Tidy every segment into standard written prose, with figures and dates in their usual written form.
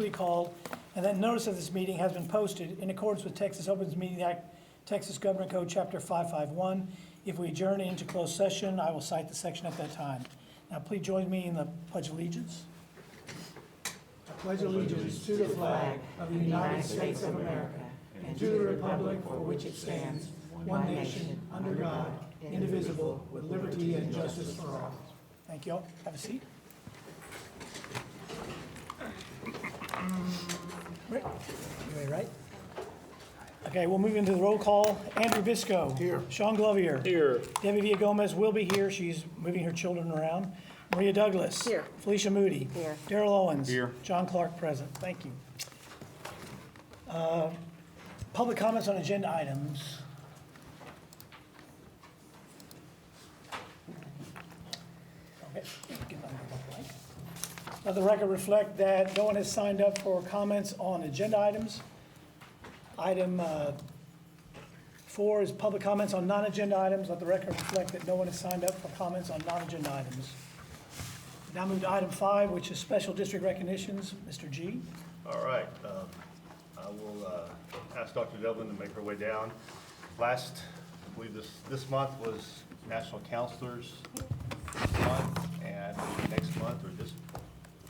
duly called, and that notice of this meeting has been posted in accordance with Texas Opens Meeting Act, Texas Government Code, Chapter 551. If we adjourn into closed session, I will cite the section at that time. Now, please join me in the Pledge of Allegiance. I pledge allegiance to the flag of the United States of America and to the republic for which it stands, one nation, under God, indivisible, with liberty and justice for all. Thank you all. Have a seat. Rick, you ready, right? Okay, we'll move into the roll call. Andrew Bisco. Here. Sean Glovier. Here. Debbie Villagomez will be here. She's moving her children around. Maria Douglas. Here. Felicia Moody. Here. Darrell Owens. Here. John Clark present. Thank you. Public comments on agenda items. Okay. Let the record reflect that no one has signed up for comments on agenda items. Item 4 is public comments on non-agenda items. Let the record reflect that no one has signed up for comments on non-agenda items. Now move to item 5, which is special district recognitions. Mr. G. All right. I will ask Dr. Dublin to make her way down. I believe this month was National Counselors Month, and next month, or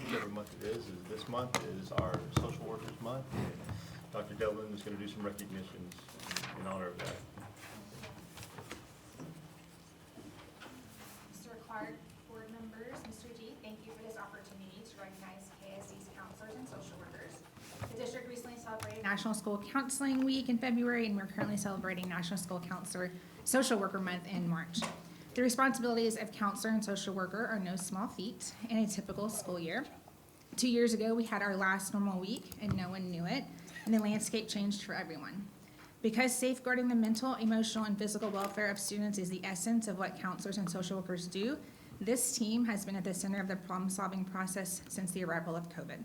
whichever month it is this month is our Social Workers Month. Dr. Dublin is going to do some recognitions in honor of that. Mr. Clark, board members, Mr. G, thank you for this opportunity to recognize KISD's counselors and social workers. The district recently celebrated National School Counseling Week in February, and we're currently celebrating National School Counselor Social Worker Month in March. The responsibilities of counselor and social worker are no small feat in a typical school year. 2 years ago, we had our last normal week, and no one knew it, and the landscape changed for everyone. Because safeguarding the mental, emotional, and physical welfare of students is the essence of what counselors and social workers do, this team has been at the center of the problem-solving process since the arrival of COVID.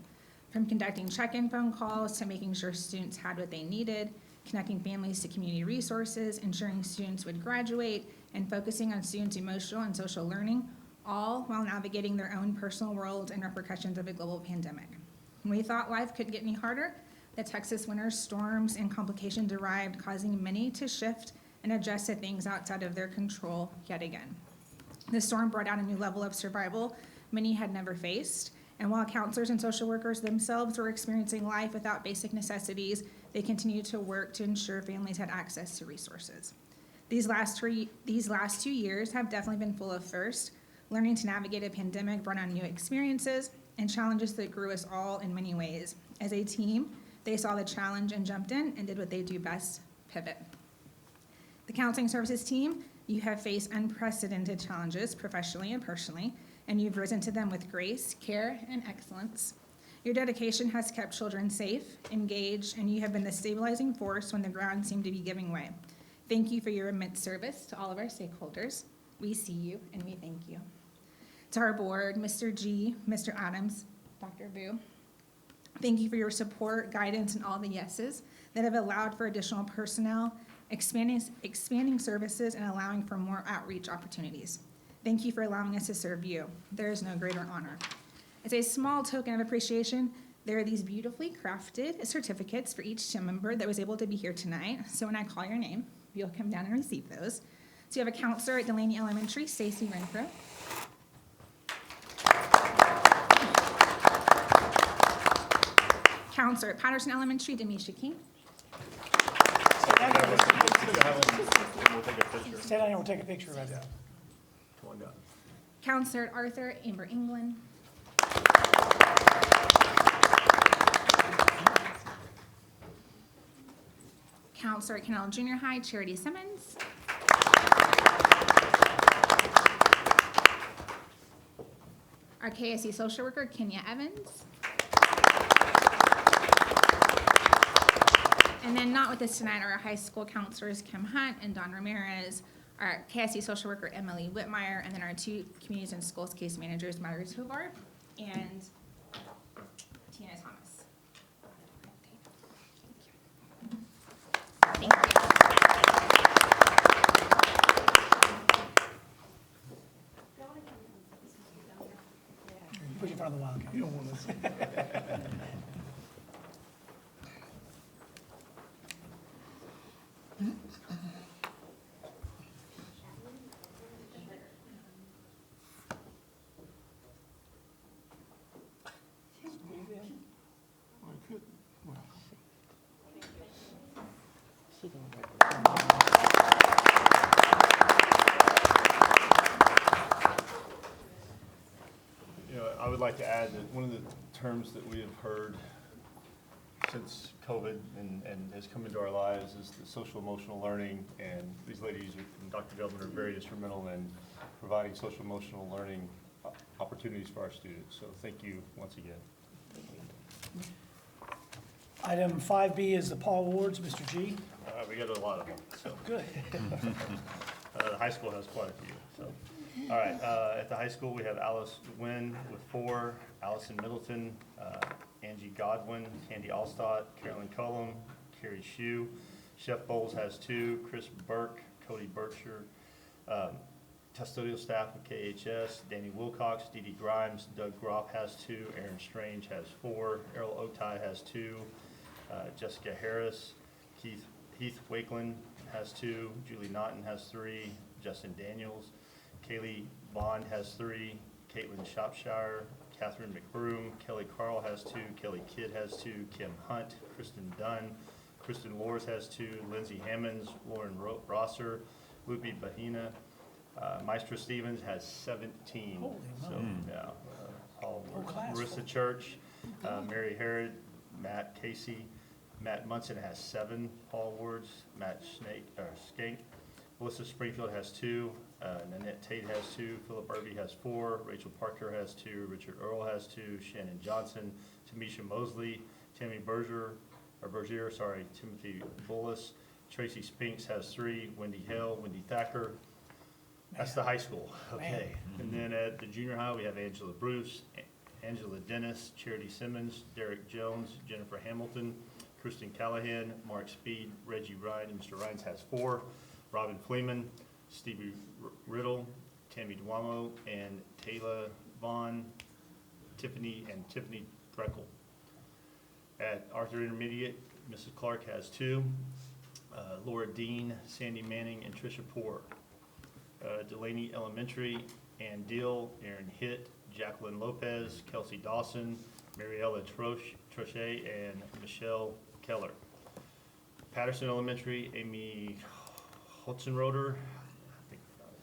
From conducting check-in phone calls to making sure students had what they needed, connecting families to community resources, ensuring students would graduate, and focusing on students' emotional and social learning, all while navigating their own personal world and repercussions of a global pandemic. When we thought life couldn't get any harder, the Texas winter storms and complications arrived, causing many to shift and adjust to things outside of their control yet again. The storm brought out a new level of survival many had never faced, and while counselors and social workers themselves were experiencing life without basic necessities, they continued to work to ensure families had access to resources. These last 2 years have definitely been full of firsts. Learning to navigate a pandemic brought on new experiences and challenges that grew us all in many ways. As a team, they saw the challenge and jumped in and did what they do best, pivot. The counseling services team, you have faced unprecedented challenges professionally and personally, and you've risen to them with grace, care, and excellence. Your dedication has kept children safe, engaged, and you have been the stabilizing force when the ground seemed to be giving way. Thank you for your immense service to all of our stakeholders. We see you and we thank you. To our board, Mr. G, Mr. Adams, Dr. Vu, thank you for your support, guidance, and all the yeses that have allowed for additional personnel, expanding services, and allowing for more outreach opportunities. Thank you for allowing us to serve you. There is no greater honor. As a small token of appreciation, there are these beautifully crafted certificates for each team member that was able to be here tonight. So when I call your name, you'll come down and receive those. So you have a counselor at Delaney Elementary, Stacy Renfro. Counselor at Patterson Elementary, Demisha King. Stay down here and we'll take a picture right now. Come on down. Counselor at Arthur, Amber England. Counselor at Kennedale Junior High, Charity Simmons. Our KISD social worker, Kenya Evans. And then not with us tonight are our high school counselors, Kim Hunt and Don Ramirez, our KISD social worker, Emily Whitmire, and then our 2 communities and schools case managers, Myra Tovar and Tina Thomas. Thank you. Put you in front of the Wildcat. You don't want this. one of the terms that we have heard since COVID and has come into our lives is the social emotional learning, and these ladies and Dr. Delman are very instrumental in providing social emotional learning opportunities for our students. So thank you once again. Item 5B is the Paul Awards. Mr. G. We got a lot of them, so. Good. The high school has quite a few, so. All right, at the high school, we have Alice Wynn with 4, Allison Middleton, Angie Godwin, Candy Allstott, Carolyn Cullum, Carrie Shue. Chef Bowles has 2, Chris Burke, Cody Berkshire. Custodial staff with KHS, Danny Wilcox, Dee Dee Grimes, Doug Groff has 2, Aaron Strange has 4, Errol Otai has 2, Jessica Harris, Heath Wakeland has 2, Julie Naughton has 3, Justin Daniels, Kaylee Bond has 3, Caitlin Shropshire, Catherine McBroom, Kelly Carl has 2, Kelly Kidd has 2, Kim Hunt, Kristen Dunn, Kristen Lors has 2, Lindsay Hammonds, Lauren Rosser, Lupi Bahina, Maestra Stevens has 17. Holy so moly. yeah, all Whole class Marissa full. Church, Mary Herod, Matt Casey, Matt Munson has 7 Paul Awards, Matt Skank, Melissa Springfield has 2, Nanette Tate has 2, Philip Irby has 4, Rachel Parker has 2, Richard Earl has 2, Shannon Johnson, Tamisha Mosley, Tammy Bergier, Timothy Bullis, Tracy Spinks has 3, Wendy Hale, Wendy Thacker. That's the high school, okay. And then at the junior high, we have Angela Bruce, Angela Dennis, Charity Simmons, Derek Jones, Jennifer Hamilton, Kristen Callahan, Mark Speed, Reggie Ryan, and Mr. Rhines has 4, Robin Fleeman, Stevie Riddle, Tammy Duamo, and Taylor Vaughn, Tiffany Dreckle. At Arthur Intermediate, Mrs. Clark has 2, Laura Dean, Sandy Manning, and Tricia Poore. Delaney Elementary, Ann Deal, Aaron Hitt, Jacqueline Lopez, Kelsey Dawson, Mariella Trochet, and Michelle Keller. Patterson Elementary, Amy Holzenroder,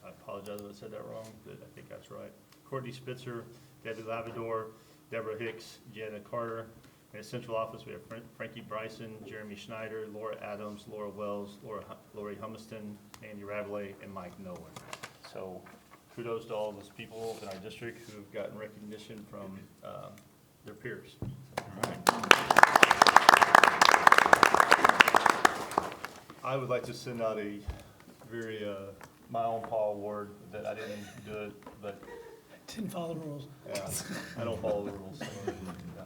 I apologize if I said that wrong, but I think that's right. Courtney Spitzer, Debbie Lavador, Deborah Hicks, Janet Carter. In the central office, we have Frankie Bryson, Jeremy Schneider, Laura Adams, Laura Wells, Lori Humiston, Andy Ravelay, and Mike Nolan. So kudos to all those people in our district who have gotten recognition from their peers. I would like to send out a very, my own Paul Award that I didn't do it, but Didn't follow the rules. yeah, I don't follow the rules. So, yeah.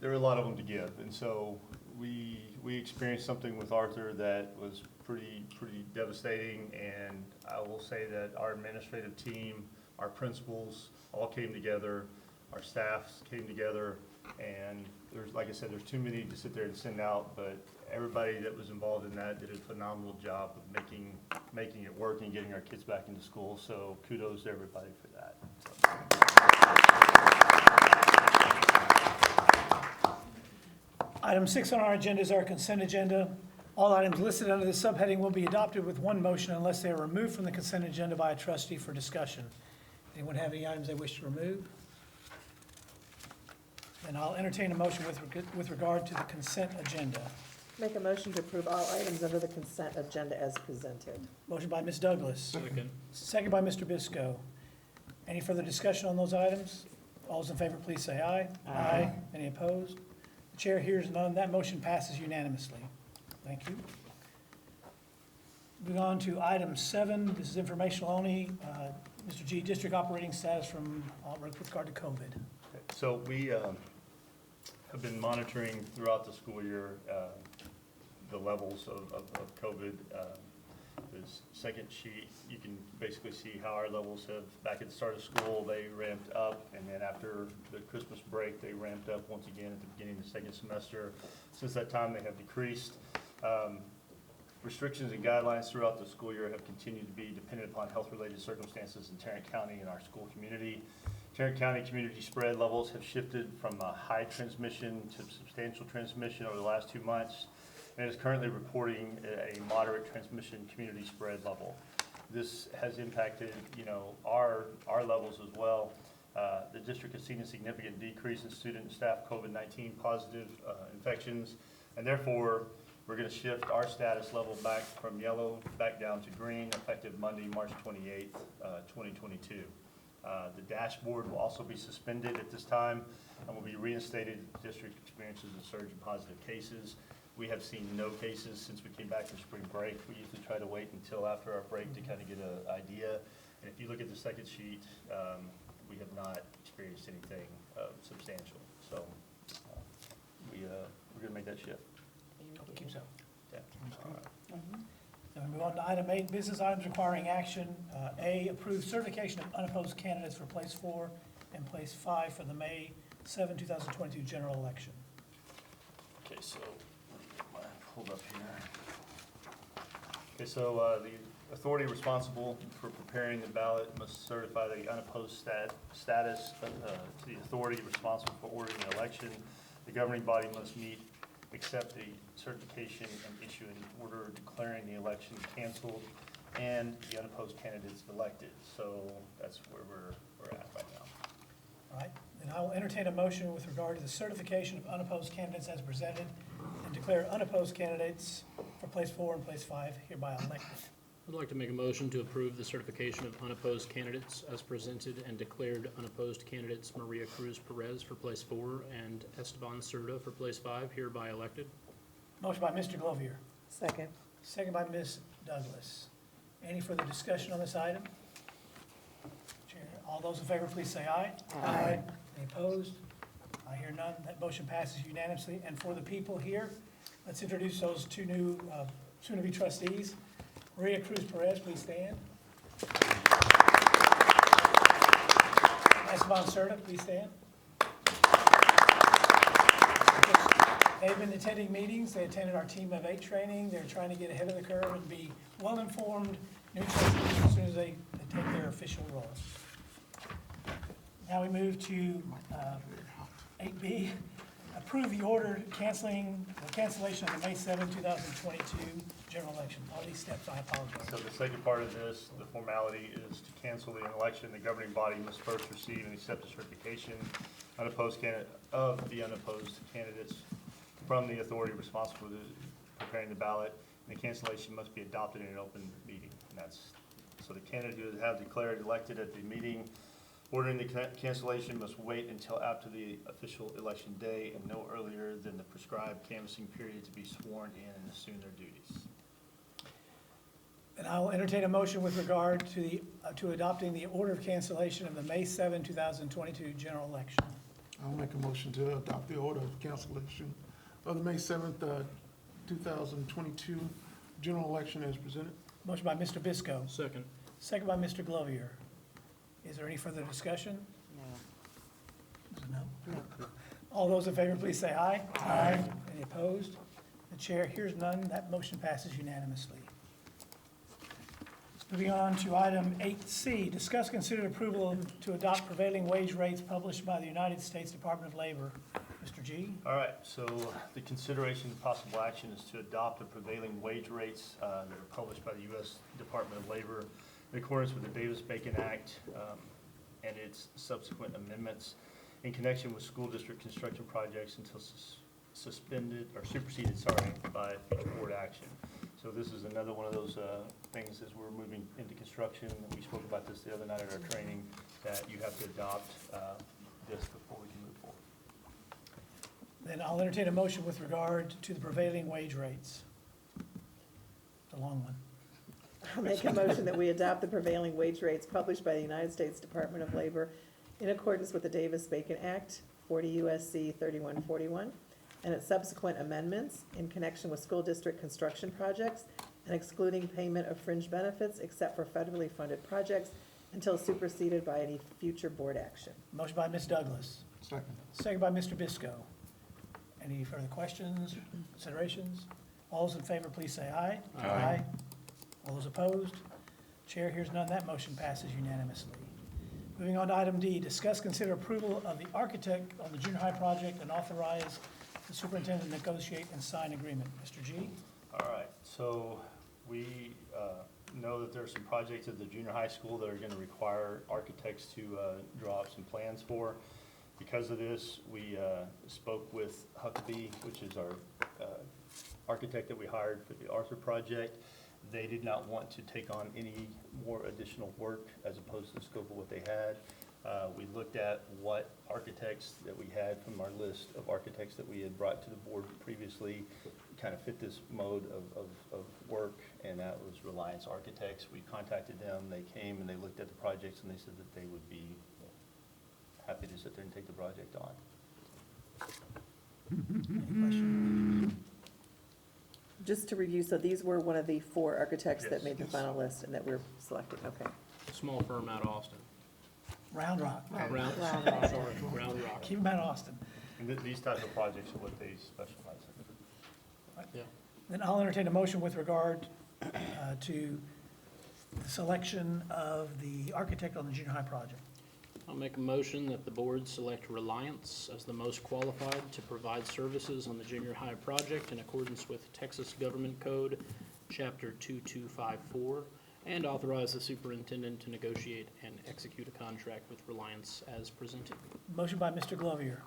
There are a lot of them to give, and so we experienced something with Arthur that was pretty devastating, and I will say that our administrative team, our principals all came together, our staffs came together, and there's, like I said, there's too many to sit there and send out, but everybody that was involved in that did a phenomenal job of making it work and getting our kids back into school, so kudos to everybody for that. Item 6 on our agenda is our consent agenda. All items listed under this subheading will be adopted with one motion unless they are removed from the consent agenda by a trustee for discussion. Anyone have any items they wish to remove? Then I'll entertain a motion with regard to the consent agenda. Make a motion to approve all items under the consent agenda as presented. Motion by Ms. Douglas. Second. Second by Mr. Bisco. Any further discussion on those items? All those in favor, please say aye. Aye. Any opposed? The chair hears none. That motion passes unanimously. Thank you. Moving on to item 7. This is informational only. Mr. G, district operating status with regard to COVID. So we have been monitoring throughout the school year the levels of COVID. This second sheet, you can basically see how our levels have, back at the start of school, they ramped up, and then after the Christmas break, they ramped up once again at the beginning of the second semester. Since that time, they have decreased. Restrictions and guidelines throughout the school year have continued to be dependent upon health-related circumstances in Tarrant County and our school community. Tarrant County community spread levels have shifted from a high transmission to substantial transmission over the last 2 months, and is currently reporting a moderate transmission community spread level. This has impacted, our levels as well. The district has seen a significant decrease in student and staff COVID-19 positive infections, and therefore, we're going to shift our status level back from yellow back down to green effective Monday, March 28th, 2022. The dashboard will also be suspended at this time and will be reinstated if the district experiences a surge in positive cases. We have seen no cases since we came back from spring break. We usually try to wait until after our break to kind of get an idea. And if you look at the second sheet, we have not experienced anything substantial. So we're going to make that shift. Keep so. Yeah. All right. Then we move on to item 8, business items requiring action. A, approve certification of unopposed candidates for place 4 and place 5 for the May 7, 2022 general election. Okay, so pulled up here. Okay, so the authority responsible for preparing the ballot must certify the unopposed status to the authority responsible for ordering the election. The governing body must meet, accept the certification, and issue an order declaring the election canceled and the unopposed candidates elected. So that's where we're at right now. All right, then I will entertain a motion with regard to the certification of unopposed candidates as presented and declare unopposed candidates for place 4 and place 5 hereby elected. I'd like to make a motion to approve the certification of unopposed candidates as presented and declared unopposed candidates Maria Cruz Perez for place 4 and Esteban Cerda for place 5 hereby elected. Motion by Mr. Glovier, Second. second by Ms. Douglas. Any further discussion on this item? Chair, all those in favor, please say aye. Aye. Any opposed? I hear none. That motion passes unanimously. And for the people here, let's introduce those two new soon-to-be trustees. Maria Cruz Perez, please stand. Esteban Cerda, please stand. They've been attending meetings. They attended our Team of 8 training. They're trying to get ahead of the curve and be well-informed new trustees as soon as they take their official role. Now we move to 8B, approve the order canceling, or cancellation of the May 7, 2022 general election. All these steps, I apologize. So the second part of this, the formality is to cancel the election. The governing body must first receive and accept the certification of the unopposed candidates from the authority responsible for preparing the ballot. And the cancellation must be adopted in an open meeting. And that's, so the candidates who have declared elected at the meeting ordering the cancellation must wait until after the official election day and no earlier than the prescribed canvassing period to be sworn in and assume their duties. And I will entertain a motion with regard to to adopting the order of cancellation of the May 7, 2022 general election. I'll make a motion to adopt the order of cancellation of the May 7th, 2022 general election as presented. Motion by Mr. Biscoe, Second. second by Mr. Glovier. Is there any further discussion? No. Is it no? All those in favor, please say aye. Aye. Any opposed? The chair hears none. That motion passes unanimously. Moving on to item 8C, discuss considered approval to adopt prevailing wage rates published by the United States Department of Labor. Mr. G? All right, so the consideration of possible action is to adopt the prevailing wage rates that are published by the U.S. Department of Labor in accordance with the Davis-Bacon Act and its subsequent amendments in connection with school district construction projects until suspended or superseded, by future board action. So this is another one of those things as we're moving into construction. We spoke about this the other night at our training, that you have to adopt this before we can move forward. Then I'll entertain a motion with regard to the prevailing wage rates. It's a long one. I'll make a motion that we adopt the prevailing wage rates published by the United States Department of Labor in accordance with the Davis-Bacon Act, 40 U.S.C. 3141, and its subsequent amendments in connection with school district construction projects and excluding payment of fringe benefits except for federally funded projects until superseded by any future board action. Motion by Ms. Douglas, Second. second by Mr. Biscoe. Any further questions, considerations? All those in favor, please say aye. Aye. All those opposed? Chair hears none. That motion passes unanimously. Moving on to item D, discuss, consider approval of the architect on the junior high project and authorize the superintendent to negotiate and sign agreement. Mr. G? All right, so we know that there are some projects at the junior high school that are gonna require architects to draw up some plans for. Because of this, we spoke with Huckabee, which is our architect that we hired for the Arthur project. They did not want to take on any more additional work as opposed to the scope of what they had. We looked at what architects that we had from our list of architects that we had brought to the board previously kind of fit this mode of work, and that was Reliance Architects. We contacted them, they came and they looked at the projects and they said that they would be happy to sit there and take the project on. Any questions? Just to review, so these were one of the 4 architects that Yes. made the Yes. final list and that were selected, okay. Small firm out of Austin. Round Rock. Round Rock. Keep them out of Austin. And these types of projects are what they specialize in. Yeah. Then I'll entertain a motion with regard to the selection of the architect on the junior high project. I'll make a motion that the board select Reliance as the most qualified to provide services on the junior high project in accordance with Texas Government Code, Chapter 2254, and authorize the superintendent to negotiate and execute a contract with Reliance as presented. Motion by Mr. Glover,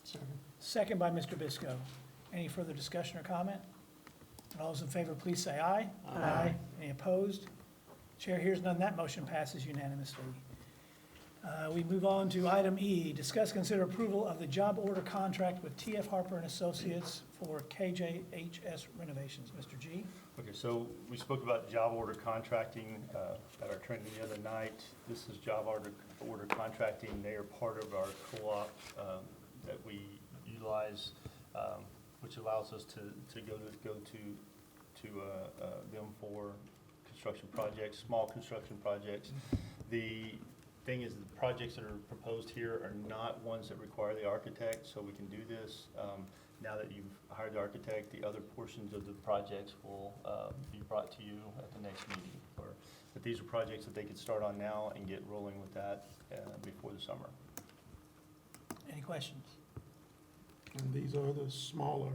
Second. second by Mr. Bisco. Any further discussion or comment? And all those in favor, please say aye. Aye. Any opposed? Chair hears none, that motion passes unanimously. We move on to item E, discuss, consider approval of the job order contract with TF Harper and Associates for KJHS renovations. Mr. G? Okay, so we spoke about job order contracting at our training the other night. This is job order contracting. They are part of our co-op that we utilize, which allows us to go to them for construction projects, small construction projects. The thing is, the projects that are proposed here are not ones that require the architect, so we can do this. Now that you've hired the architect, the other portions of the projects will be brought to you at the next meeting. But these are projects that they could start on now and get rolling with that before the summer. Any questions? And these are the smaller,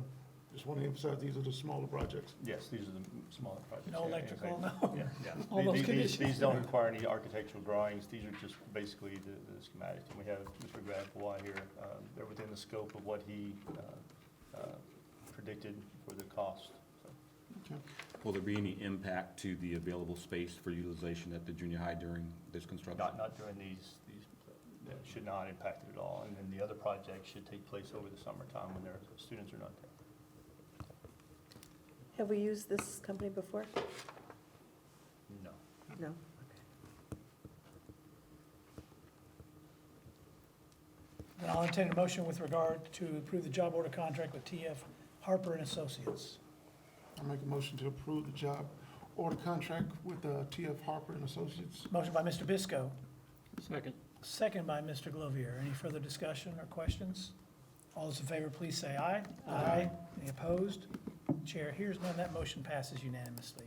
just want to emphasize, these are the smaller projects. Yes, these are the smaller projects. No Yeah, electrical, exactly. no? Yeah, yeah. All those These conditions. don't require any architectural drawings. These are just basically the schematics. And we have Mr. Gradbois here. They're within the scope of what he predicted for the cost. So, Okay. Will there be any impact to the available space for utilization at the junior high during this construction? not during these, that should not impact it at all. And then the other projects should take place over the summertime when their students are not there. Have we used this company before? No. No? Then I'll entertain a motion with regard to approve the job order contract with TF Harper and Associates. I make a motion to approve the job order contract with TF Harper and Associates. Motion by Mr. Bisco, Second. second by Mr. Glover. Any further discussion or questions? All those in favor, please say aye. Aye. Any opposed? Chair hears none, that motion passes unanimously.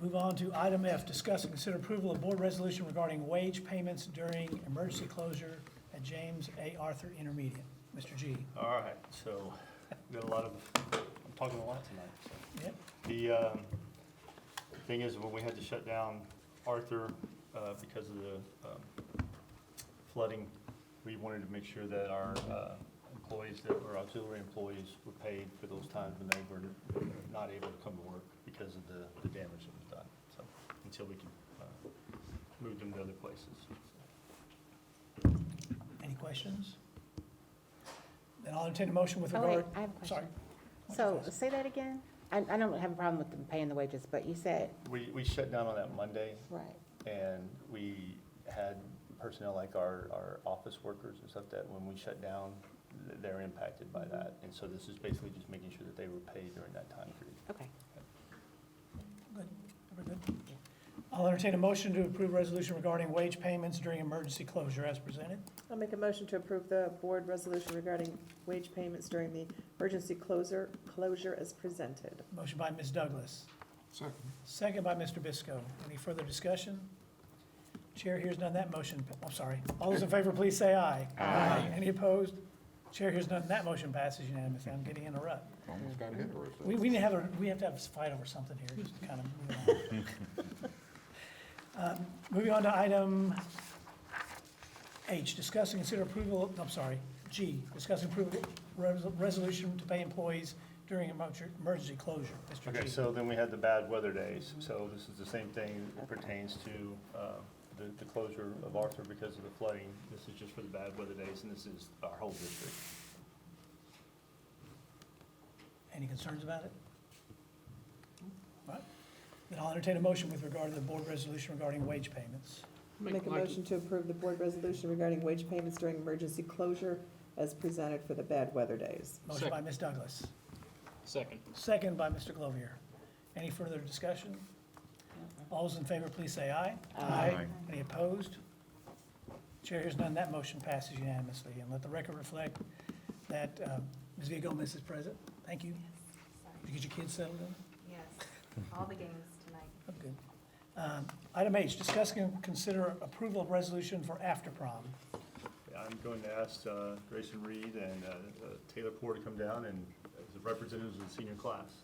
Move on to item F, discuss and consider approval of board resolution regarding wage payments during emergency closure at James A. Arthur Intermediate. Mr. G? All right, so we got I'm talking a lot tonight, so. Yep. The thing is, when we had to shut down Arthur because of the flooding, we wanted to make sure that our employees that were auxiliary employees were paid for those times when they were not able to come to work because of the damage that was done. So, until we can move them to other places. Any questions? Then I'll entertain a motion with Oh, regard. wait, I have a Sorry. question. So, say that again? I don't have a problem with them paying the wages, but you said, We shut down on that Monday, right, and we had personnel like our office workers and stuff that when we shut down, they're impacted by that. And so this is basically just making sure that they were paid during that time period. okay. Good. Everybody good? I'll entertain a motion to approve resolution regarding wage payments during emergency closure as presented. I'll make a motion to approve the board resolution regarding wage payments during the emergency closure as presented. Motion by Ms. Douglas, Second. second by Mr. Bisco. Any further discussion? Chair hears none, that motion, I'm sorry. All those in favor, please say aye. Aye. Any opposed? Chair hears none, that motion passes unanimously. I'm getting in a rut. Almost got ahead of ourselves. We have to have a fight over something here, just to kind of move on. Moving on to item H, discuss and consider approval, G, discuss and approve resolution to pay employees during emergency closure. Mr. Okay, G. so then we had the bad weather days. So this is the same thing that pertains to the closure of Arthur because of the flooding. This is just for the bad weather days, and this is our whole district. Any concerns about it? All right. Then I'll entertain a motion with regard to the board resolution regarding wage payments. Make a like- motion to approve the board resolution regarding wage payments during emergency closure as presented for the bad weather days. Motion by Ms. Douglas, Second. second by Mr. Clovier. Any further discussion? All those in favor, please say aye. Aye. Any opposed? Chair hears none, that motion passes unanimously. And let the record reflect that Ms. Villagomez is present. Thank you. Did you get your kids settled in? Yes, all the games tonight. Oh, good. Item H, discuss and consider approval of resolution for after prom. I'm going to ask Grayson Reed and Taylor Poor to come down and as the representatives of the senior class.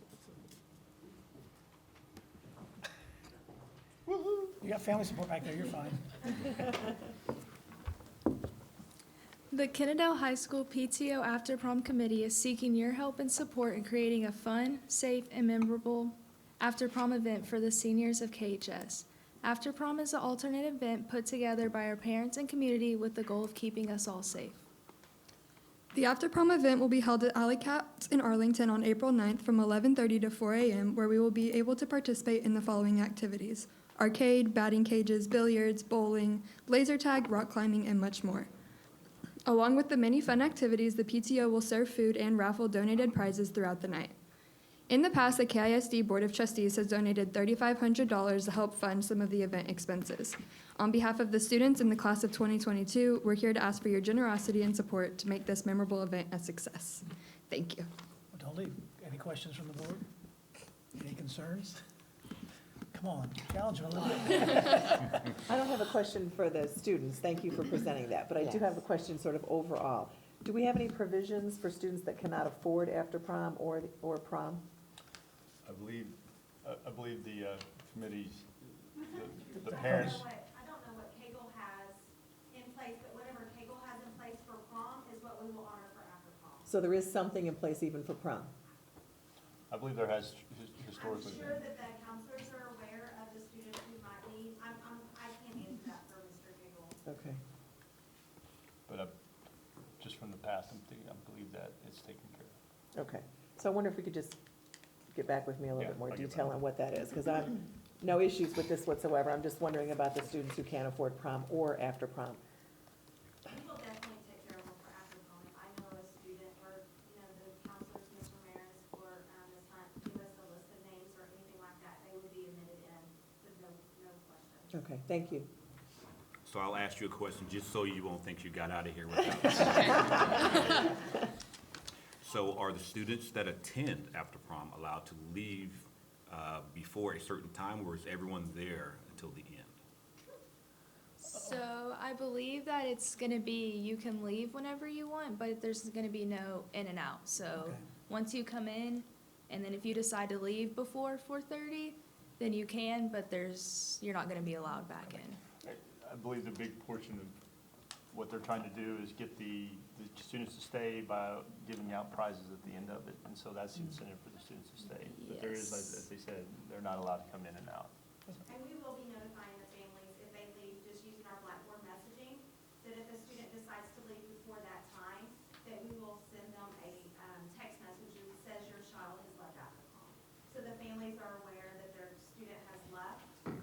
You got family support back there, you're fine. The Kennedale High School PTO After Prom Committee is seeking your help and support in creating a fun, safe, and memorable after prom event for the seniors of KHS. After Prom is an alternate event put together by our parents and community with the goal of keeping us all safe. The After Prom event will be held at Alley Cats in Arlington on April 9th from 11:30 to 4 a.m., where we will be able to participate in the following activities: arcade, batting cages, billiards, bowling, laser tag, rock climbing, and much more. Along with the many fun activities, the PTO will serve food and raffle donated prizes throughout the night. In the past, the KISD Board of Trustees has donated $3,500 to help fund some of the event expenses. On behalf of the students in the class of 2022, we're here to ask for your generosity and support to make this memorable event a success. Thank you. Well, don't leave. Any questions from the board? Any concerns? Come on, challenge them a little bit. I don't have a question for the students, thank you for presenting that, but I do have a question sort of overall. Do we have any provisions for students that cannot afford after prom or prom? I believe the committees, the parents. I don't know what Kegel has in place, but whatever Kegel has in place for prom is what we will honor for after prom. So there is something in place even for prom? I believe there has historically I'm been. sure that the counselors are aware of the students who might need, I can't answer that for Mr. Kegel. Okay. But just from the past, I believe that it's taken care of. Okay, so I wonder if we could just get back with me a little Yeah, bit more I'll get detail back. on what that is, because I'm, no issues with this whatsoever, I'm just wondering about the students who can't afford prom or after prom. We will definitely take care of them for after prom. If I know a student or, the counselors, Ms. Ramirez or Ms. Hunt, give us a list of names or anything like that, they would be admitted in with no question. Okay, thank you. So I'll ask you a question, just so you won't think you got out of here without. So are the students that attend after prom allowed to leave before a certain time, or is everyone there until the end? So I believe that it's gonna be, you can leave whenever you want, but there's gonna be no in and out. So Okay. once you come in, and then if you decide to leave before 4:30, then you can, but you're not gonna be allowed back in. I believe the big portion of what they're trying to do is get the students to stay by giving out prizes at the end of it. And so that's the incentive for the students to stay. But there is, Yes. as they said, they're not allowed to come in and out. And we will be notifying the families if they leave, just using our Blackboard messaging, that if a student decides to leave before that time, that we will send them a text message that says your child has left after prom. So the families are aware that their student has left the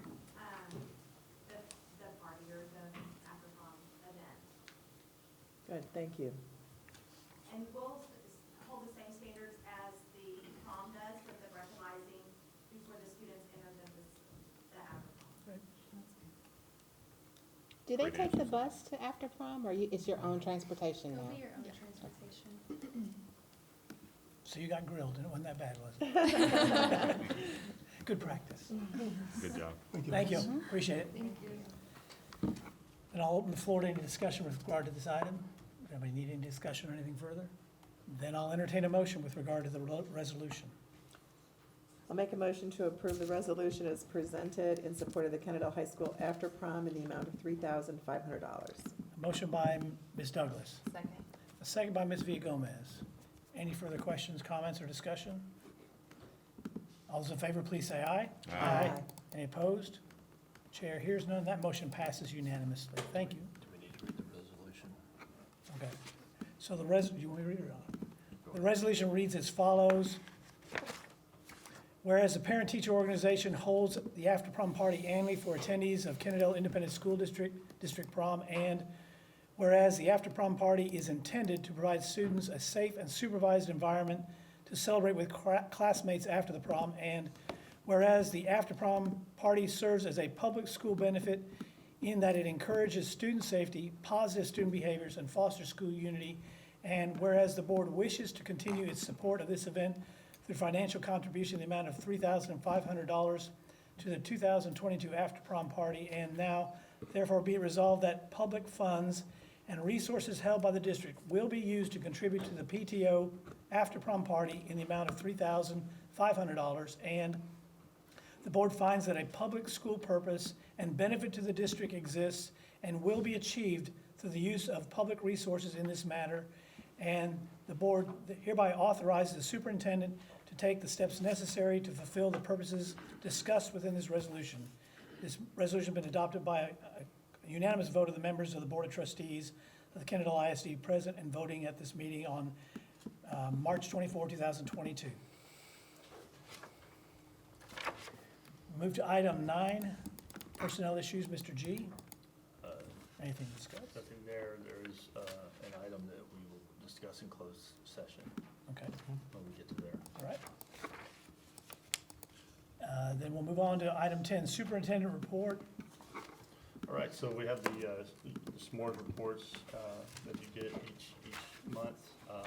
party or the after prom event. Good, thank you. And we'll hold the same standards as the prom does with the breathalyzing before the students enter the after prom. Do they Great take the answers. bus to after prom, or it's your own transportation It'll now? be your own transportation. So you got grilled, and it wasn't that bad, was it? Good practice. Good job. Thank you, appreciate it. And I'll open the floor to any discussion with regard to this item. Anybody need any discussion or anything further? Then I'll entertain a motion with regard to the resolution. I'll make a motion to approve the resolution as presented in support of the Kennedale High School after prom in the amount of $3,500. A motion by Ms. Douglas. Second. A second by Ms. Villagomez. Any further questions, comments, or discussion? All those in favor, please say aye. Aye. Any opposed? Chair hears none. That motion passes unanimously. Thank you. Do we need to read the resolution? Okay. So do you want me to read it or not? The resolution reads as follows. Whereas the parent-teacher organization holds the after-prom party annually for attendees of Kennedale Independent School District Prom, and whereas the after-prom party is intended to provide students a safe and supervised environment to celebrate with classmates after the prom, and whereas the after-prom party serves as a public school benefit in that it encourages student safety, positive student behaviors, and fosters school unity, and whereas the board wishes to continue its support of this event through financial contribution in the amount of $3,500 to the 2022 after-prom party, and now therefore be it resolved that public funds and resources held by the district will be used to contribute to the PTO after-prom party in the amount of $3,500, and the board finds that a public school purpose and benefit to the district exists and will be achieved through the use of public resources in this matter, and the board hereby authorizes the superintendent to take the steps necessary to fulfill the purposes discussed within this resolution. This resolution has been adopted by a unanimous vote of the members of the Board of Trustees of the Kennedale ISD present and voting at this meeting on March 24, 2022. Move to item 9, personnel issues. Mr. G. Anything to discuss? Nothing there. There is an item that we will discuss in closed session Okay, when we get to there. all right. Then we'll move on to item 10, superintendent report. All right, so we have the SMORE reports that you get each month. I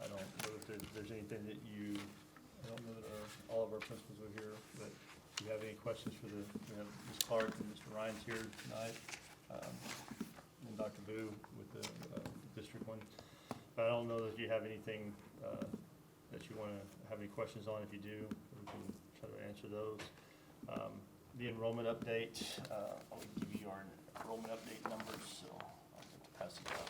don't know if there's anything that I don't know that all of our principals are here, but if you have any questions we have Ms. Clark and Mr. Ryan's here tonight, and Dr. Boo with the district one. But I don't know if you have anything that you want to have any questions on. If you do, we can try to answer those. The enrollment update, I'll give you our enrollment update numbers, so I'll get to pass it out.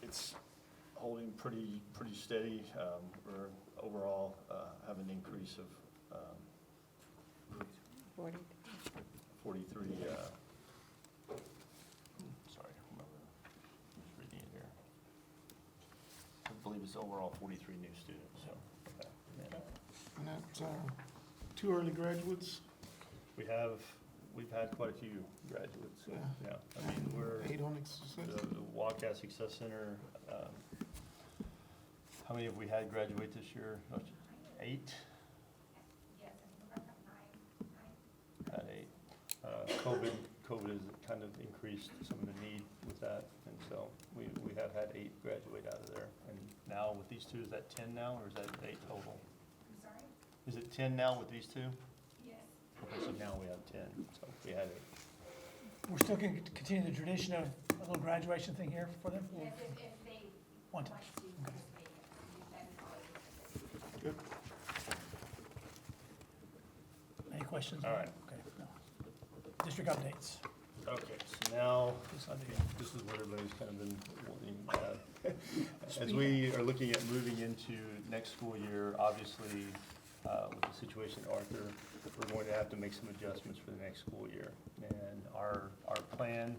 It's holding pretty steady. We're overall have an increase of 43, sorry, remember, just reading it here. I believe it's overall 43 new students, so, okay. And that's 2 early graduates, We've had quite a few graduates, so, Yeah. yeah. I mean, we're, 8 on success. the Wildcat Success Center, how many have we had graduate this year? 8? Yes, I think we're about 9. Had 8. COVID has kind of increased some of the need with that, and so we have had 8 graduate out of there. And now with these 2, is that 10 now, or is that 8 total? I'm sorry? Is it 10 now with these 2? Yes. Okay, so now we have 10, so we had 8. We're still going to continue the tradition of a little graduation thing here for them? Yes, if they Want want to? to participate, that is always. Good. Any questions? All right. Okay, no. District updates. Okay, so now, I think this is what everybody's kind of been wanting. As we are looking at moving into next school year, obviously, with the situation at Arthur, we're going to have to make some adjustments for the next school year. And our plan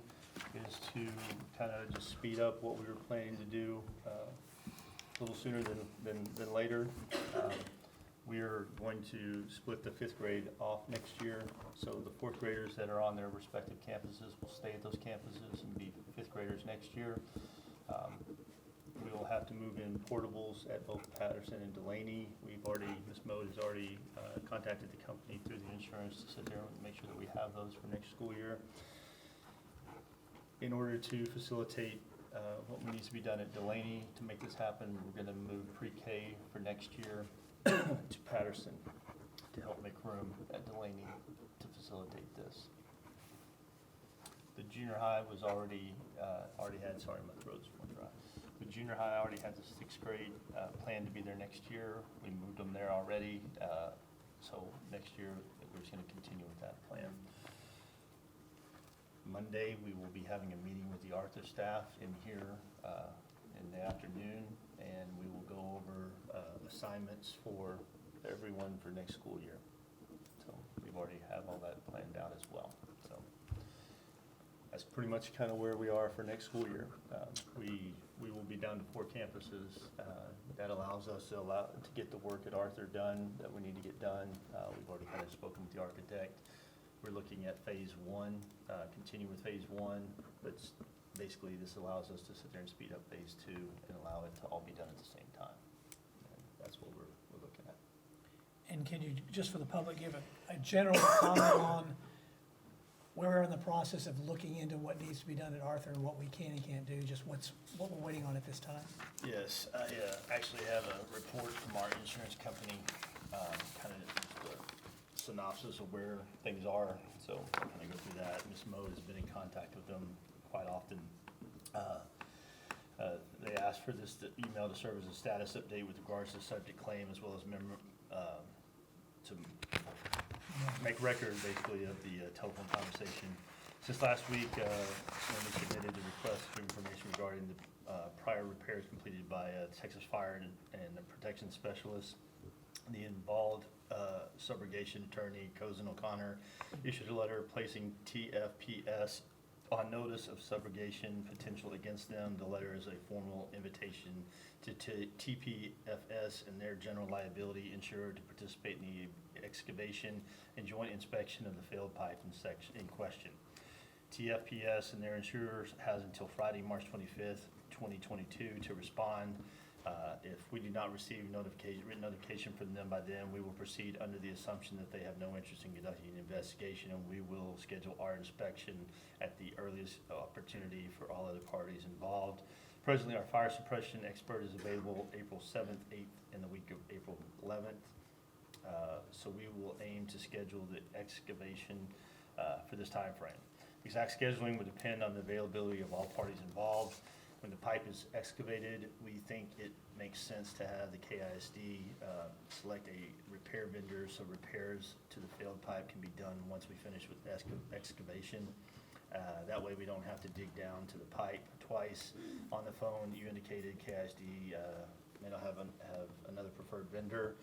is to kind of just speed up what we were planning to do a little sooner than later. We are going to split the 5th grade off next year, so the 4th graders that are on their respective campuses will stay at those campuses and be 5th graders next year. We will have to move in portables at both Patterson and Delaney. Ms. Mode has already contacted the company through the insurance to sit there and make sure that we have those for next school year. In order to facilitate what needs to be done at Delaney to make this happen. We're gonna move pre-K for next year to Patterson to help make room at Delaney to facilitate this. The junior high was already had, sorry, my throat's going dry. The junior high already had the 6th grade planned to be there next year. We moved them there already, so next year we're just gonna continue with that plan. Monday, we will be having a meeting with the Arthur staff in here in the afternoon, and we will go over assignments for everyone for next school year. So we've already have all that planned out as well. So that's pretty much kind of where we are for next school year. We will be down to 4 campuses. That allows us to get the work at Arthur done that we need to get done. We've already kind of spoken with the architect. We're looking at phase 1, continue with phase 1, but basically this allows us to sit there and speed up phase 2 and allow it to all be done at the same time. And that's what we're looking at. And can you, just for the public, give a general comment on where we're in the process of looking into what needs to be done at Arthur and what we can and can't do, just what we're waiting on at this time? Yes, I actually have a report from our insurance company, kind of the synopsis of where things are, so I'll kind of go through that. Ms. Moe has been in contact with them quite often. They asked for this email to serve as a status update with regards to the subject claim, as well as to make record, basically, of the telephone conversation. Since last week, Wendy submitted a request for information regarding the prior repairs completed by Texas Fire and the Protection Specialist. The involved subrogation attorney, Cozen O'Connor, issued a letter placing TFPS on notice of subrogation potential against them. The letter is a formal invitation to TPFS and their general liability insurer to participate in the excavation and joint inspection of the failed pipe in question. TFPS and their insurers has until Friday, March 25th, 2022 to respond. If we do not receive written notification from them by then, we will proceed under the assumption that they have no interest in conducting an investigation, and we will schedule our inspection at the earliest opportunity for all other parties involved. Presently, our fire suppression expert is available April 7th, 8th, and the week of April 11th. So we will aim to schedule the excavation for this time frame. Exact scheduling would depend on the availability of all parties involved. When the pipe is excavated, we think it makes sense to have the KISD select a repair vendor so repairs to the failed pipe can be done once we finish with excavation. That way we don't have to dig down to the pipe twice. On the phone, you indicated KISD may not have another preferred vendor.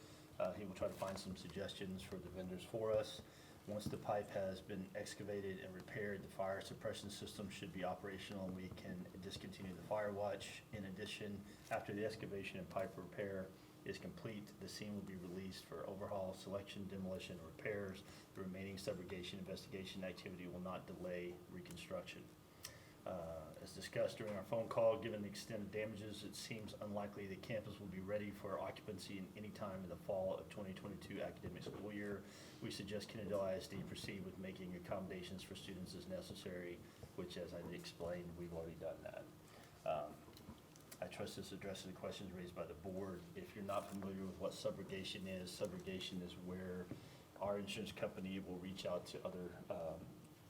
He will try to find some suggestions for the vendors for us. Once the pipe has been excavated and repaired, the fire suppression system should be operational and we can discontinue the fire watch. In addition, after the excavation and pipe repair is complete, the scene will be released for overhaul, selection, demolition, and repairs. The remaining subrogation investigation activity will not delay reconstruction. As discussed during our phone call, given the extent of damages, it seems unlikely the campus will be ready for occupancy in any time in the fall of 2022 academic school year. We suggest Kennedale ISD proceed with making accommodations for students as necessary, which, as I explained, we've already done that. I trust this addresses the questions raised by the board. If you're not familiar with what subrogation is where our insurance company will reach out to other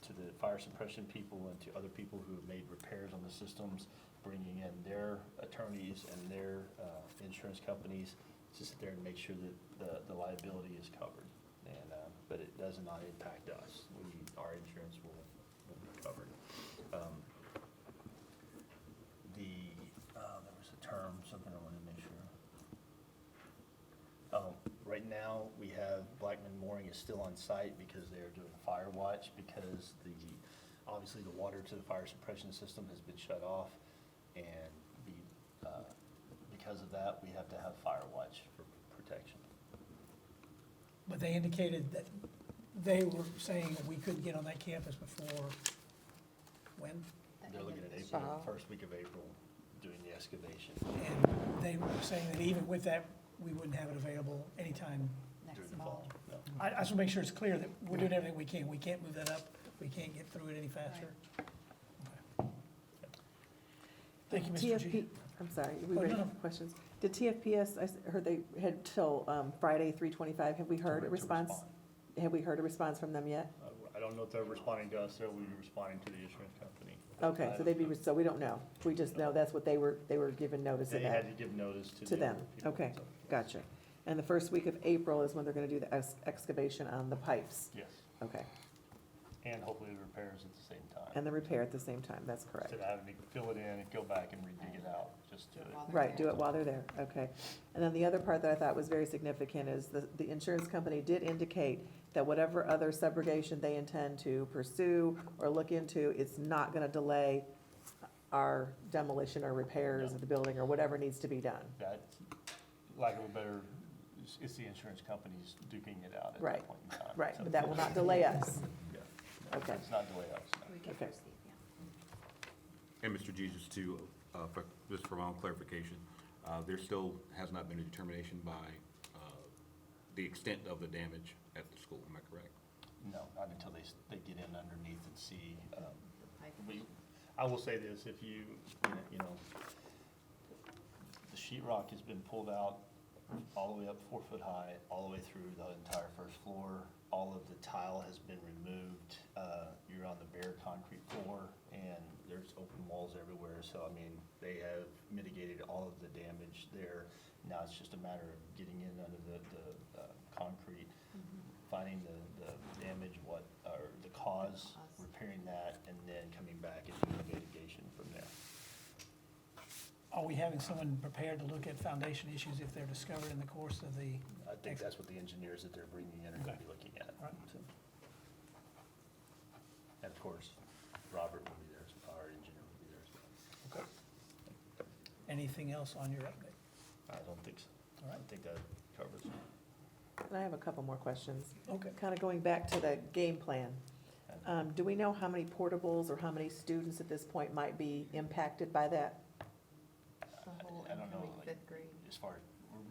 to the fire suppression people and to other people who have made repairs on the systems, bringing in their attorneys and their insurance companies to sit there and make sure that the liability is covered. And but it does not impact us. Our insurance will be covered. There was a term, something I wanted to make sure. Right now, we have Blackman Mooring is still on site because they are doing a fire watch because obviously the water to the fire suppression system has been shut off, and because of that, we have to have fire watch for protection. But they indicated that they were saying that we couldn't get on that campus before, when? They're looking at April, first week of April, doing the excavation. And they were saying that even with that, we wouldn't have it available anytime. During the fall. No. I just want to make sure it's clear that we're doing everything we can. We can't move that up. We can't get through it any faster. Okay. Thank you, Mr. G. TFP, I'm sorry, we Oh, ready no, no. for questions? Did TFPS, heard they had till Friday, 3:25, have we heard a To response? respond. Have we heard a response from them yet? I don't know if they're responding to us, they'll be responding to the insurance company. Okay, so they'd be, so we don't know. We just know that's what they were given notice They of had that to give notice to to the them. other people, Okay, so, gotcha. And the first week of April is when they're gonna do the excavation on the pipes. Yes, Okay, and hopefully the repairs at the same time. and the repair at the same time, that's correct. Instead of having to fill it in and go back and re-dig it out, just do it. Right, do it while they're there, okay. And then the other part that I thought was very significant is the insurance company did indicate that whatever other subrogation they intend to pursue or look into, it's not gonna delay our demolition or repairs of the building or whatever needs to be done. That, lack of a better, it's the insurance companies duking it out at Right, that point in time. Right, So- but that will not delay us. Yeah, Okay, it's not delay us, no. okay. And Mr. Jesus, too, just for my own clarification, there still has not been a determination by the extent of the damage at the school, am I correct? No, not until they get in underneath and see. I will say this, if you know, the sheetrock has been pulled out all the way up 4 foot high, all the way through the entire first floor. All of the tile has been removed. You're on the bare concrete floor, and there's open walls everywhere. So, I mean, they have mitigated all of the damage there. Now it's just a matter of getting in under the concrete, finding the damage, or the cause, repairing that, and then coming back and doing mitigation from there. Are we having someone prepared to look at foundation issues if they're discovered in the course of the, I think that's what the engineers that they're bringing in are going to be looking at. Right. So. And of course, Robert will be there, our engineer will be there as well. okay. Anything else on your update? I don't think so. All right. I think that covers it. And I have a couple more questions. Okay. Kind of going back to the game plan. Do we know how many portables or how many students at this point might be impacted by that? I don't know, like, as far as,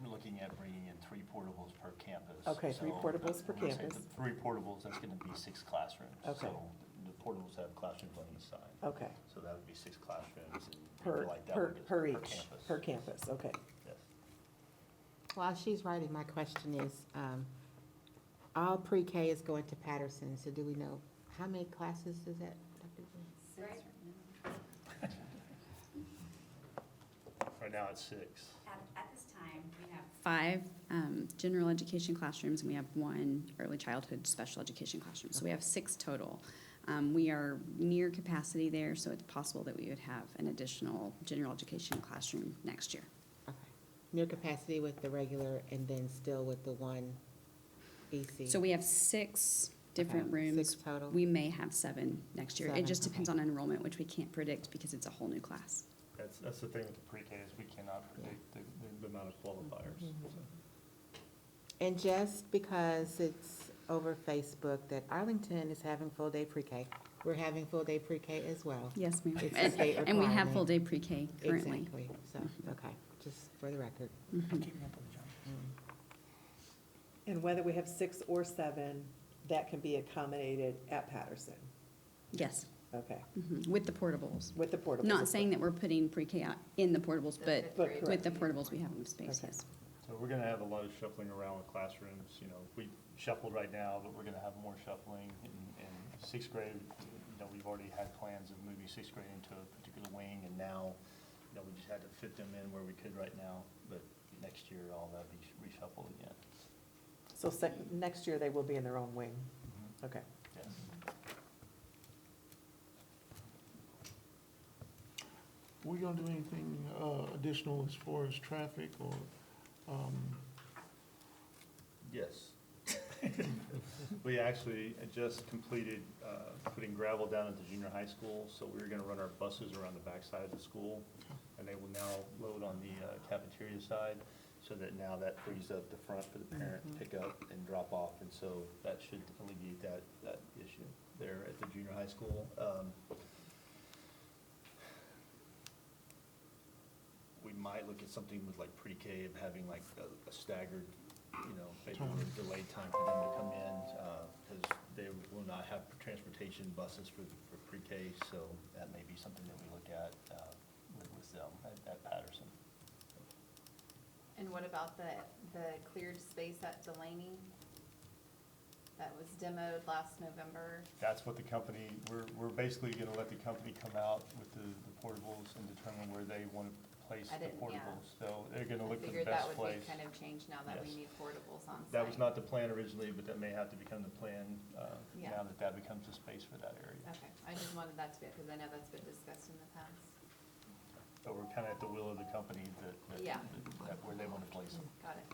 we're looking at bringing in 3 portables per campus. Okay, 3 So, portables per I'm gonna say campus. the 3 portables, that's gonna be 6 classrooms. Okay. So the portables have classrooms on each side. Okay, So that would be 6 classrooms and per, people like that per, would get per each, campus. per campus, okay. Yes. While she's writing, my question is, all pre-K is going to Patterson, so do we know, how many classes is that? Dr. Green? Right now it's 6. At this time, we have 5 general education classrooms, and we have 1 early childhood special education classroom. So we have 6 total. We are near capacity there, so it's possible that we would have an additional general education classroom next year. Okay. Near capacity with the regular and then still with the 1 EC? So we have 6 different Okay, rooms. 6 total? We may have 7 next year. It 7, just depends okay. on enrollment, which we can't predict because it's a whole new class. That's the thing with the pre-K is we cannot predict the amount of qualifiers. Mm-hmm. So. And just because it's over Facebook that Arlington is having full-day pre-K, we're having full-day pre-K as well. Yes, ma'am. It's a state And we have requirement. full-day pre-K currently. Exactly, so, okay, just for the record. I'm keeping up with you, John. And whether we have 6 or 7, that can be accommodated at Patterson, Yes, okay, with the portables. with the portables. Not saying that we're putting pre-K out in the portables, but But with the correct. portables, we have enough space, Okay. yes. So we're gonna have a lot of shuffling around with classrooms, we shuffled right now, but we're gonna have more shuffling in 6th grade. We've already had plans of moving 6th grade into a particular wing, and now, we just had to fit them in where we could right now, but next year, all that'll be reshuffled again. So next year, they will be in their own wing, okay. Yes. We gonna do anything additional as far as traffic or, Yes. We actually just completed putting gravel down at the junior high school, so we're gonna run our buses around the backside of the school, and they will now load on the cafeteria side, so that now that frees up the front for the parent to pick up and drop off, and so that should alleviate that issue there at the junior high school. We might look at something with like pre-K of having like a staggered, maybe a delayed time for them to come in, because they will not have transportation buses for pre-K, so that may be something that we look at with replace them at Patterson. And what about the cleared space at Delaney? That was demoed last November. That's what the company, we're basically gonna let the company come out with the portables and determine where they want to place I the didn't- yeah. portables. They're gonna look for the Figured that best would be place. kind of changed now that we Yes. need portables on site. That was not the plan originally, but that may have to become the plan, Yeah. now that that becomes the space for that area. Okay, I just wanted that to be, because I know that's been discussed in the past. But we're kind of at the will of the company Yeah. that where they want to place them, Got it.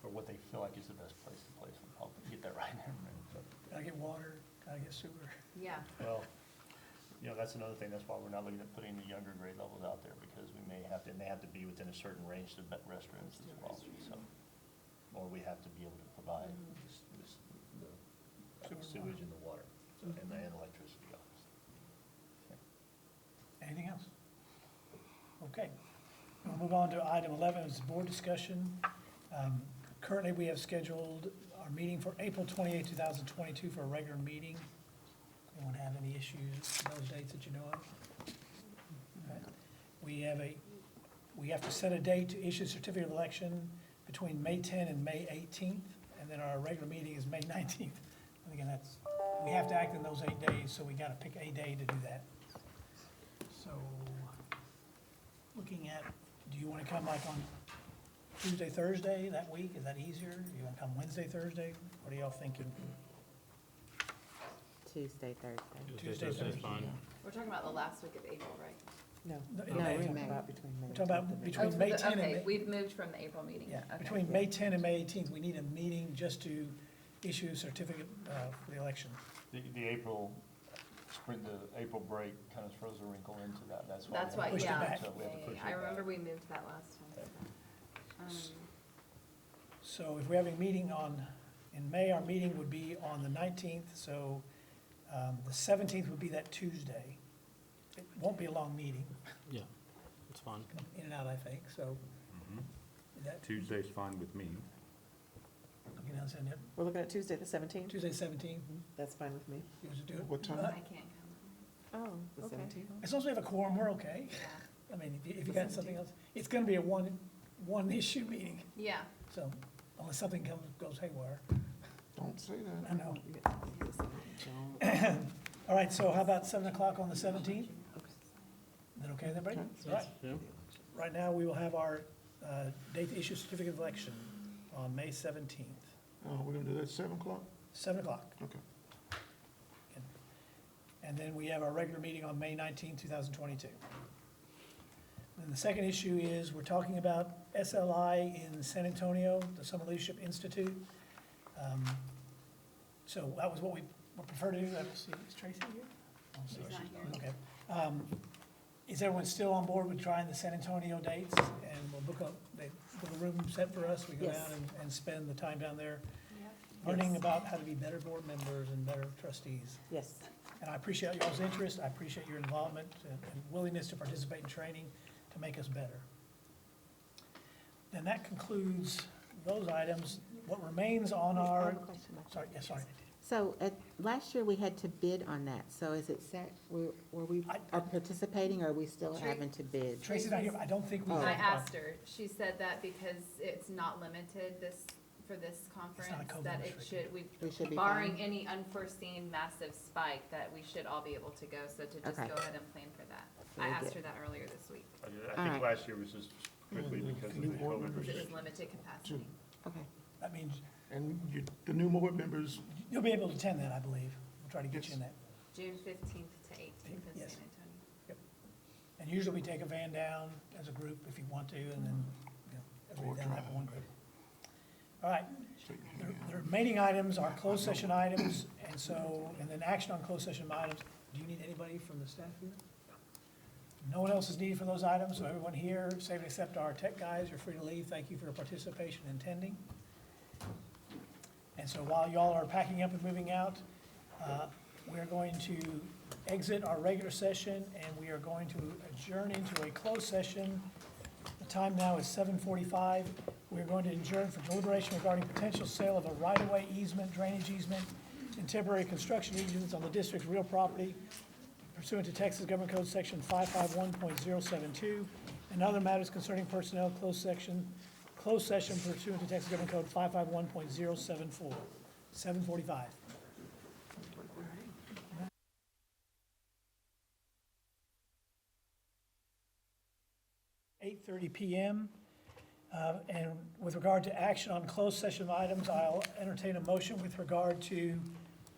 or what they feel like is the best place to place them. I'll get that right there. Gotta get water, gotta get sewer. Yeah, Well, you know, that's another thing, that's why we're not looking at putting the younger grade levels out there, because we may have to, and they have to be within a certain range to restrooms as well, so. Or we have to be able to provide the sewage and the water, so, and electricity, obviously. Anything else? Okay. We'll move on to item 11, is board discussion. Currently, we have scheduled our meeting for April 28, 2022 for a regular meeting. Anyone have any issues with those dates that you know of? Okay. We have to set a date to issue certificate of election between May 10 and May 18th, and then our regular meeting is May 19th. And again, we have to act in those 8 days, so we gotta pick a day to do that. So, looking at, do you wanna come like on Tuesday, Thursday that week? Is that easier? Do you wanna come Wednesday, Thursday? What are y'all thinking? Tuesday, Thursday. Tuesday, Thursday's Thursday. fine. we're talking about the last week of April, right? No, No, no, in May. we're talking about between May. We're talking about and between Oh, May for the- 10 and okay, May. we've moved from the April meeting. Yeah, Okay. between May 10 and May 18th, we need a meeting just to issue a certificate for the election. The April, the April break kind of throws a wrinkle into that, that's why. That's we have why, to push it yeah. back, so we have to push it I remember back. we moved that last time. So if we're having a meeting in May, our meeting would be on the 19th, so the 17th would be that Tuesday. It won't be a long meeting, Yeah, it's fine. in and out, I think, so. Is that, Tuesday's fine with me. you know, send it, We're looking at Tuesday, the 17th? Tuesday 17th, That's fine with me. you want to do it? What time? I can't come. Oh, the Okay. 17th? As long as we have a quorum, we're okay. Yeah. I mean, if you got something else, it's gonna be a one issue meeting, Yeah, so unless something goes haywire, Don't say that. I know. Yeah, the 17th. All right, so how about 7 o'clock on the 17th? Is that okay with everybody? All right. Yeah. Right now, we will have our date to issue certificate of election on May 17th, We're gonna do that at 7 o'clock? 7 o'clock. Okay. And then we have our regular meeting on May 19th, 2022. And the second issue is, we're talking about SLI in San Antonio, the Summer Leadership Institute. So that was what we would prefer to do. Let me see, is Tracy here? Oh, she's not here. Okay. Is everyone still on board with trying the San Antonio dates? And we'll book a room set for us, we go Yes. down and spend the time down there, Yep. learning Yes. about how to be better board members and better trustees. Yes. And I appreciate y'all's interest, I appreciate your involvement and willingness to participate in training to make us better. Then that concludes those items. What remains on I our, have a question about that. sorry. So, last year we had to bid on that, so is it set, were we are participating, or are we still having to bid? Tracy's not here, I don't think we. Oh. I asked her, she said that because it's not limited for this conference, COVID that it restricted. We should be barring fine? any unforeseen massive spike, that we should all be able to go, so to just Okay. go ahead and plan for that. I Very asked good. her that earlier this week, I All think right. last year was just strictly because of the New board COVID members. because it was restriction. limited capacity. Okay. That means And the new board members, you'll be able to attend that, I believe. We'll try to get you in that. June 15th to 18th in Yes. San Antonio. And usually we take a van down as a group if you want to, and then, everybody down that one group. All right, the remaining items are closed session items, and then action on closed session items. Do you need anybody from the staff here? No one else is needed for those items, so everyone here, save except our tech guys, you're free to leave. Thank you for your participation in attending. And so while y'all are packing up and moving out, we're going to exit our regular session, and we are going to adjourn into a closed session. The time now is 7:45. We're going to adjourn for deliberation regarding potential sale of a right-of-way easement, drainage easement, and temporary construction easements on the district's real property pursuant to Texas Government Code Section 551.072, and other matters concerning personnel, closed session pursuant to Texas Government Code 551.074, 7:45. 8:30 PM. And with regard to action on closed session items, I'll entertain a motion with regard to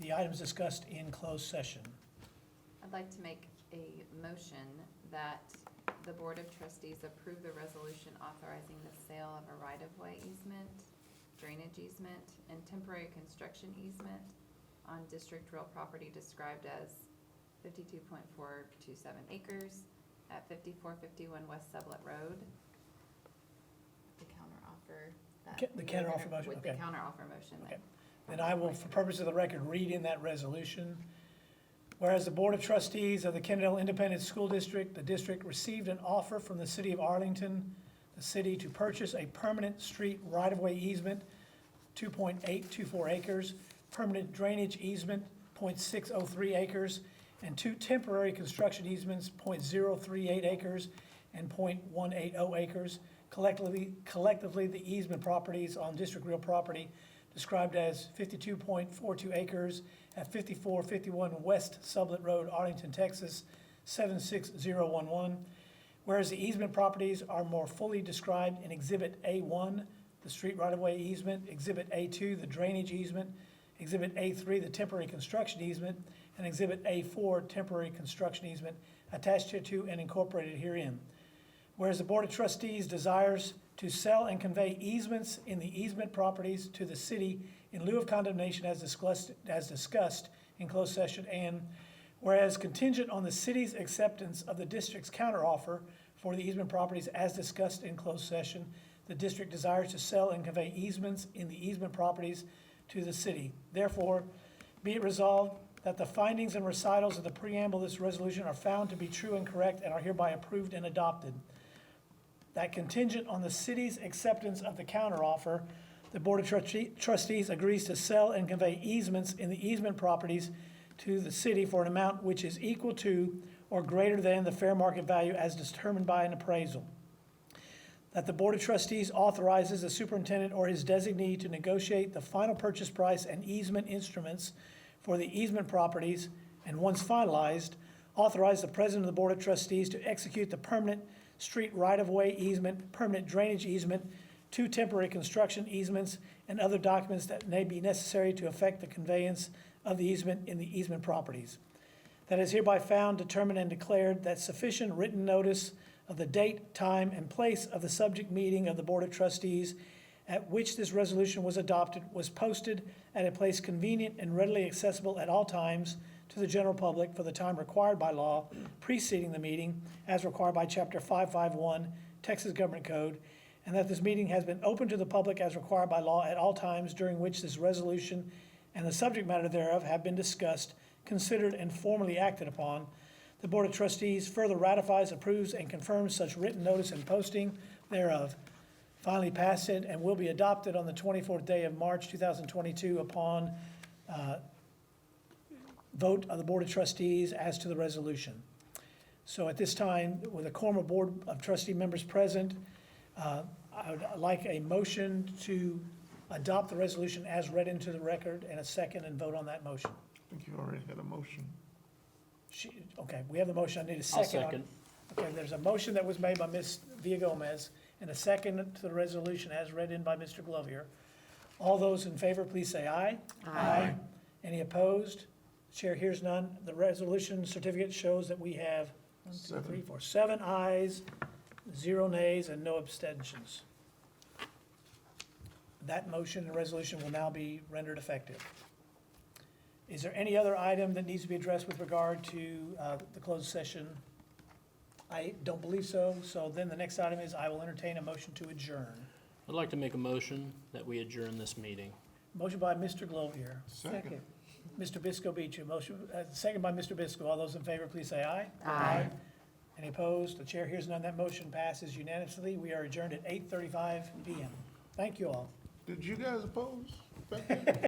the items discussed in closed session. I'd like to make a motion that the Board of Trustees approve the resolution authorizing the sale of a right-of-way easement, drainage easement, and temporary construction easement on district real property described as 52.427 acres at 5451 West Sublet Road. The counteroffer that. The counteroffer motion, With the okay. counteroffer motion Okay. that. Then I will, for purpose of the record, read in that resolution. Whereas the Board of Trustees of the Kennedale Independent School District, the district received an offer from the city of Arlington, the city to purchase a permanent street right-of-way easement, 2.824 acres, permanent drainage easement, 0.603 acres, and two temporary construction easements, 0.038 acres and 0.180 acres. Collectively, the easement properties on district real property described as 52.42 acres at 5451 West Sublet Road, Arlington, Texas, 76011. Whereas the easement properties are more fully described in Exhibit A1, the street right-of-way easement, Exhibit A2, the drainage easement, Exhibit A3, the temporary construction easement, and Exhibit A4, temporary construction easement, attached hereto and incorporated herein. Whereas the Board of Trustees desires to sell and convey easements in the easement properties to the city in lieu of condemnation as discussed in closed session, and whereas contingent on the city's acceptance of the district's counteroffer for the easement properties as discussed in closed session, the district desires to sell and convey easements in the easement properties to the city. Therefore, be it resolved that the findings and recitals of the preamble of this resolution are found to be true and correct and are hereby approved and adopted. That contingent on the city's acceptance of the counteroffer, the Board of Trustees agrees to sell and convey easements in the easement properties to the city for an amount which is equal to or greater than the fair market value as determined by an appraisal. That the Board of Trustees authorizes the superintendent or his designee to negotiate the final purchase price and easement instruments for the easement properties, and once finalized, authorize the president of the Board of Trustees to execute the permanent street right-of-way easement, permanent drainage easement, two temporary construction easements, and other documents that may be necessary to effect the conveyance of the easement in the easement properties. That is hereby found, determined, and declared that sufficient written notice of the date, time, and place of the subject meeting of the Board of Trustees at which this resolution was adopted was posted at a place convenient and readily accessible at all times to the general public for the time required by law preceding the meeting as required by Chapter 551 Texas Government Code, and that this meeting has been open to the public as required by law at all times during which this resolution and the subject matter thereof have been discussed, considered, and formally acted upon. The Board of Trustees further ratifies, approves, and confirms such written notice and posting thereof. Finally passed it and will be adopted on the 24th day of March 2022 upon vote of the Board of Trustees as to the resolution. So at this time, with a quorum of Board of Trustee members present, I would like a motion to adopt the resolution as read into the record and a second and vote on that motion. I think you already had a motion. Okay, we have the motion. I need a I'll second. second. Okay, there's a motion that was made by Ms. Villagomez and a second to the resolution as read in by Mr. Glover. All those in favor, please say aye. Aye. Any opposed? Chair hears none. The resolution certificate shows that we have 7 ayes, 0 nays, and no abstentions. That motion and resolution will now be rendered effective. Is there any other item that needs to be addressed with regard to the closed session? I don't believe so. So then the next item is I will entertain a motion to adjourn. I'd like to make a motion that we adjourn this meeting. Motion by Mr. Glover. Second. Mr. Bisco beat you. Motion, second by Mr. Bisco. All those in favor, please say aye. Aye. Any opposed? The chair hears none. That motion passes unanimously. We are adjourned at 8:35 PM. Thank you all. Did you guys oppose?